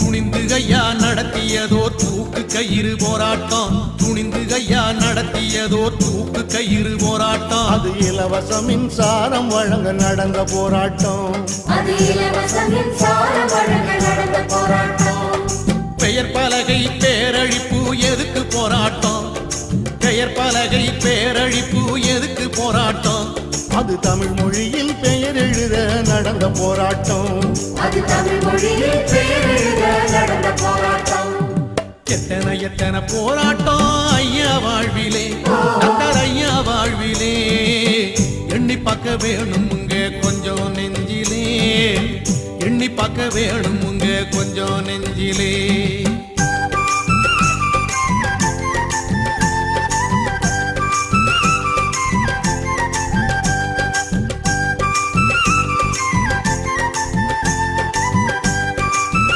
துணிந்து ஐயா நடத்தியதோர் தூக்கு கயிறு போராட்டம். துணிந்து ஐயா நடத்தியதோர் தூக்கு கயிறு போராட்டம். அது இலவச மின்சாரம் வழங்க நடந்த போராட்டம். அது இலவச மின்சாரம் வழங்க நடந்த போராட்டம். பெயர் பலகை பேரழிப்பு எதுக்கு போராட்டம்? பெயர் பலகை பேரழிப்பு எதுக்கு போராட்டம்? அது தமிழ் மொழியில் பெயர் எழுத நடந்த போராட்டம். அது தமிழ் மொழியில் பெயர் எழுத நடந்த போராட்டம். எத்தனை எத்தனை போராட்டம் ஐயா வாழ்விலே, டாக்டர் ஐயா வாழ்விலே. எண்ணி பார்க்க வேணும் உங்க கொஞ்சம் நெஞ்சிலே, எண்ணி பார்க்க வேணும் உங்க கொஞ்சம் நெஞ்சிலே.